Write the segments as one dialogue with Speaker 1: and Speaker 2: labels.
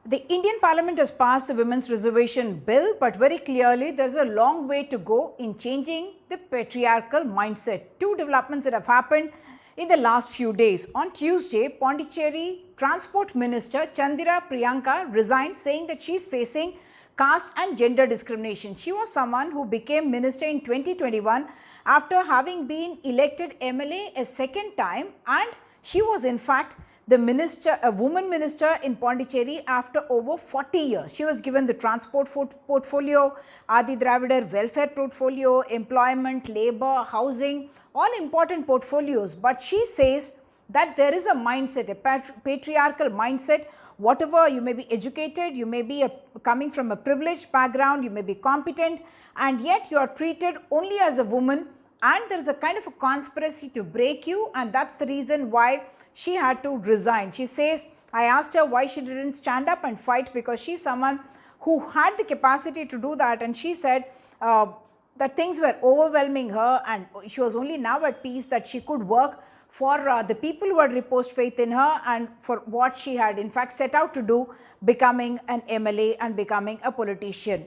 Speaker 1: The Indian Parliament has passed the Women's Reservation Bill, but very clearly there's a long way to go in changing the patriarchal mindset. Two developments that have happened in the last few days. On Tuesday, Pondicherry Transport Minister Chandira Priyanga resigned, saying that she's facing caste and gender discrimination. She was someone who became minister in 2021 after having been elected MLA a second time, and she was in fact the minister, a woman minister in Pondicherry after over 40 years. She was given the transport portfolio, Adi Dravidar welfare portfolio, employment, labor, housing, all important portfolios. But she says that there is a mindset, a patriarchal mindset. Whatever, you may be educated, you may be coming from a privileged background, you may be competent, and yet you are treated only as a woman, and there is a kind of a conspiracy to break you, and that's the reason why she had to resign. She says, I asked her why she didn't stand up and fight, because she's someone who had the capacity to do that, and she said that things were overwhelming her and she was only now at peace that she could work for the people who had reposed faith in her and for what she had in fact set out to do, becoming an MLA and becoming a politician.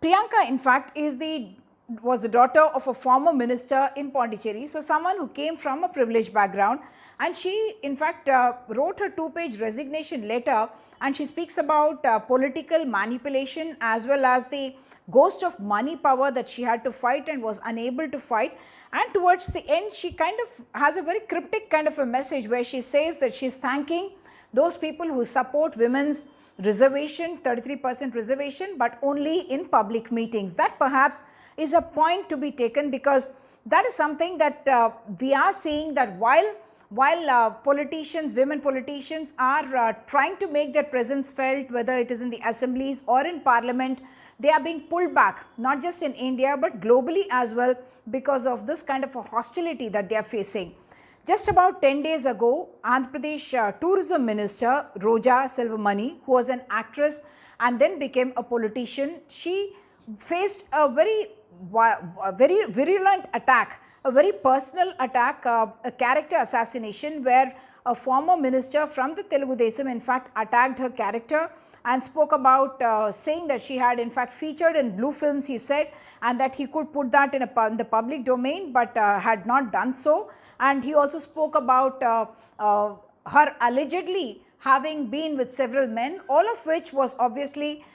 Speaker 1: Priyanga in fact was the daughter of a former minister in Pondicherry, so someone who came from a privileged background, and she in fact wrote her two-page resignation letter, and she speaks about political manipulation as well as the ghost of money power that she had to fight and was unable to fight. And towards the end she kind of has a very cryptic kind of a message where she says that she's thanking those people who support women's reservation, 33% reservation, but only in public meetings. That perhaps is a point to be taken, because that is something that we are seeing, that while politicians, women politicians are trying to make their presence felt, whether it is in the assemblies or in parliament, they are being pulled back, not just in India but globally as well, because of this kind of a hostility that they are facing. Just about 10 days ago, Andhra Pradesh Tourism Minister Roja, who was an actress and then became a politician, she faced a very virulent attack, a very personal attack, a character assassination, where a former minister from the Telugu Desam in fact attacked her character and spoke about saying that she had in fact featured in blue films, he said, and that he could put that in the public domain, but had not done so. And he also spoke about her allegedly having been with several men, all of which was obviously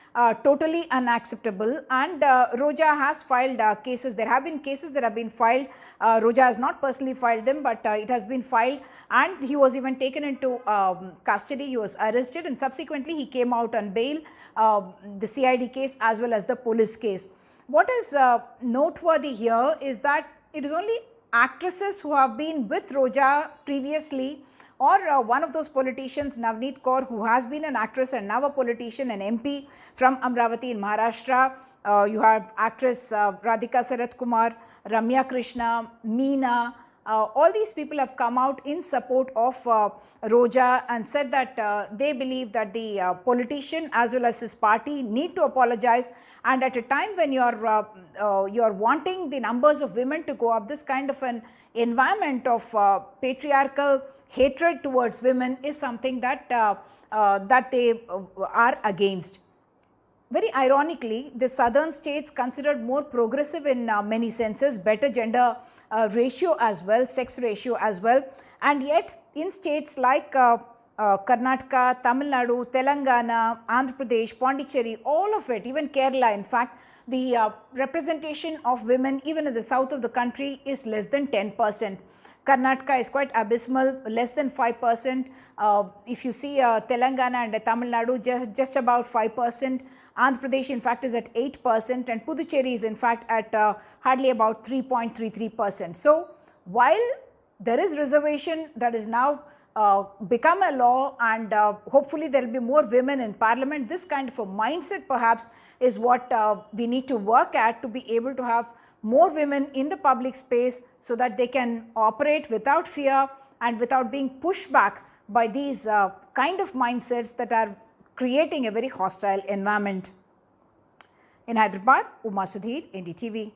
Speaker 1: totally unacceptable. And Roja has filed cases. There have been cases that have been filed. Roja has not personally filed them, but it has been filed, and he was even taken into custody. He was arrested and subsequently he came out on bail, the CID case as well as the police case. What is noteworthy here is that it is only actresses who have been with Roja previously, or one of those politicians, Navneet Kaur, who has been an actress and now a politician, an MP from Amravati in Maharashtra. You have actress Radhika Sarath Kumar, Ramya Krishna, Meena. All these people have come out in support of Roja and said that they believe that the politician as well as his party need to apologize. And at a time when you're wanting the numbers of women to go up, this kind of an environment of patriarchal hatred towards women is something that they are against. Very ironically, the southern states considered more progressive in many senses, better gender ratio as well, sex ratio as well, and yet in states like Karnataka, Tamil Nadu, Telangana, Andhra Pradesh, Pondicherry, all of it, even Kerala in fact, the representation of women even in the south of the country is less than 10%. Karnataka is quite abysmal, less than 5%. If you see Telangana and Tamil Nadu, just about 5%. Andhra Pradesh in fact is at 8%, and Puducherry is in fact at hardly about 3.33%. So while there is reservation that is now become a law, and hopefully there will be more women in parliament, this kind of a mindset perhaps is what we need to work at, to be able to have more women in the public space so that they can operate without fear and without being pushed back by these kind of mindsets that are creating a very hostile environment. In Hyderabad, Sudhir, NDTV.